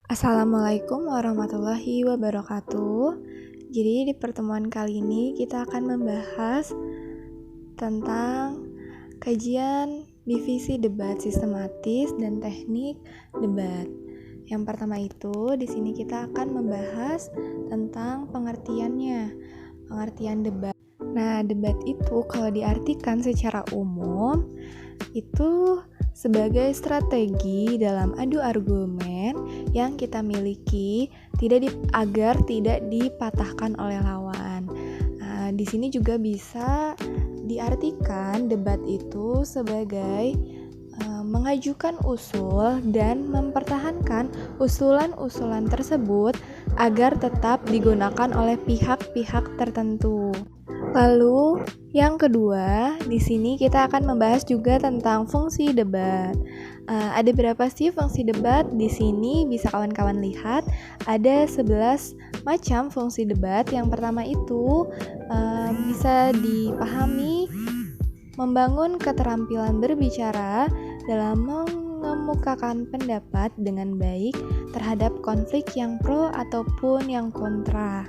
Assalamualaikum warahmatullahi wabarakatuh. Jadi di pertemuan kali ini kita akan membahas tentang kajian divisi debat sistematis dan teknik debat. Yang pertama itu di sini kita akan membahas tentang pengertiannya, pengertian debat. Nah, debat itu kalau diartikan secara umum itu sebagai strategi dalam adu argumen yang kita miliki agar tidak dipatahkan oleh lawan. Nah, di sini juga bisa diartikan debat itu sebagai mengajukan usul dan mempertahankan usulan-usulan tersebut agar tetap digunakan oleh pihak-pihak tertentu. Lalu, yang kedua, di sini kita akan membahas juga tentang fungsi debat. Ada berapa sih fungsi debat? Di sini bisa kawan-kawan lihat, ada 11 macam fungsi debat. Yang pertama itu bisa dipahami membangun keterampilan berbicara dalam mengemukakan pendapat dengan baik terhadap konflik yang pro ataupun yang kontra.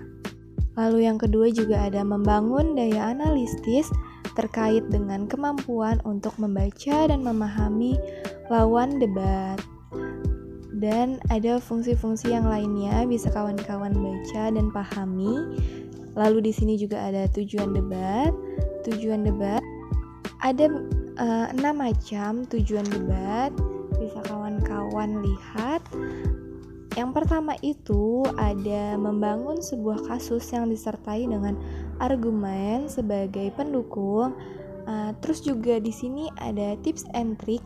Lalu yang kedua juga ada membangun daya analitis terkait dengan kemampuan untuk membaca dan memahami lawan debat. Dan ada fungsi-fungsi yang lainnya bisa kawan-kawan baca dan pahami. Lalu di sini juga ada tujuan debat. Tujuan debat ada 6 macam tujuan debat, bisa kawan-kawan lihat. Yang pertama itu ada membangun sebuah kasus yang disertai dengan argumen sebagai pendukung. Terus juga di sini ada tips and trick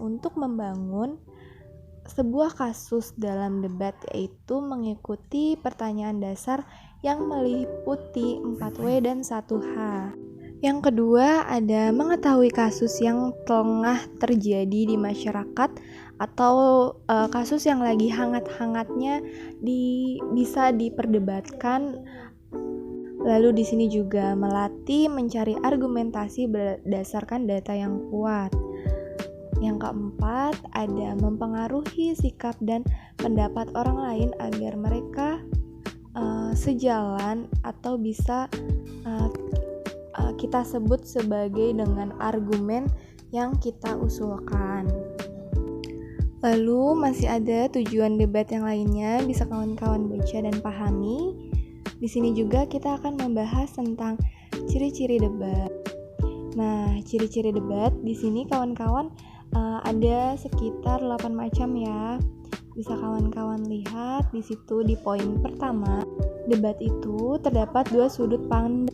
untuk membangun sebuah kasus dalam debat, yaitu mengikuti pertanyaan dasar yang meliputi 4W dan 1H. Yang kedua ada mengetahui kasus yang tengah terjadi di masyarakat atau kasus yang lagi hangat-hangatnya bisa diperdebatkan. Lalu di sini juga melatih mencari argumentasi berdasarkan data yang kuat. Yang keempat ada mempengaruhi sikap dan pendapat orang lain agar mereka sejalan atau bisa kita sebut sebagai dengan argumen yang kita usulkan. Lalu masih ada tujuan debat yang lainnya, bisa kawan-kawan baca dan pahami. Di sini juga kita akan membahas tentang ciri-ciri debat. Nah, ciri-ciri debat di sini kawan-kawan ada sekitar 8 macam ya. Bisa kawan-kawan lihat di situ di poin pertama, debat itu terdapat dua sudut pandang.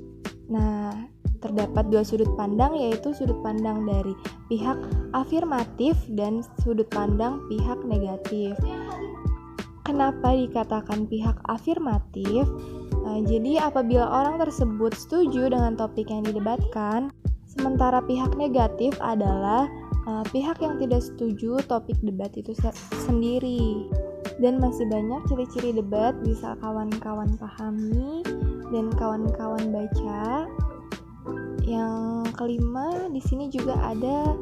Nah, terdapat dua sudut pandang, yaitu sudut pandang dari pihak afirmatif dan sudut pandang pihak negatif. Kenapa dikatakan pihak afirmatif? Jadi apabila orang tersebut setuju dengan topik yang didebatkan, sementara pihak negatif adalah pihak yang tidak setuju topik debat itu sendiri. Dan masih banyak ciri-ciri debat bisa kawan-kawan pahami dan kawan-kawan baca. Yang kelima di sini juga ada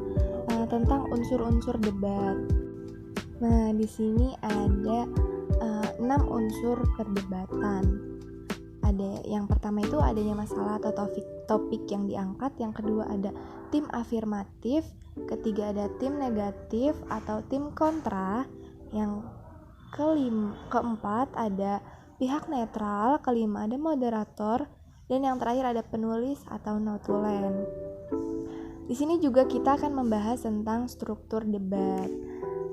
tentang unsur-unsur debat. Nah, di sini ada 6 unsur perdebatan. Ada yang pertama itu adanya masalah atau topik yang diangkat. Yang kedua ada tim afirmatif. Ketiga ada tim negatif atau tim kontra. Yang keempat ada pihak netral. Kelima ada moderator. Dan yang terakhir ada penulis atau notulen. Di sini juga kita akan membahas tentang struktur debat.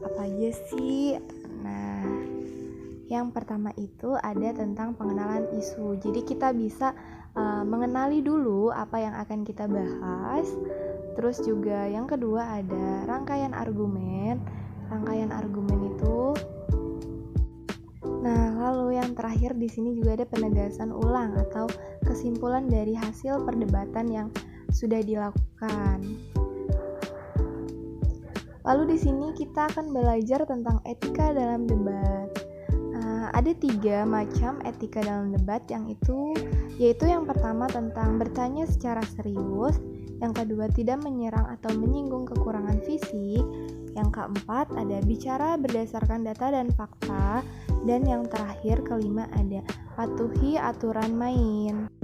Apa aja sih? Nah, yang pertama itu ada tentang pengenalan isu. Jadi kita bisa mengenali dulu apa yang akan kita bahas. Terus juga yang kedua ada rangkaian argumen. Rangkaian argumen itu. Nah, lalu yang terakhir di sini juga ada penegasan ulang atau kesimpulan dari hasil perdebatan yang sudah dilakukan. Lalu di sini kita akan belajar tentang etika dalam debat. Ada 3 macam etika dalam debat, yaitu yang pertama tentang bertanya secara serius, yang kedua tidak menyerang atau menyinggung kekurangan fisik, Yang keempat ada bicara berdasarkan data dan fakta. Dan yang terakhir kelima ada patuhi aturan main.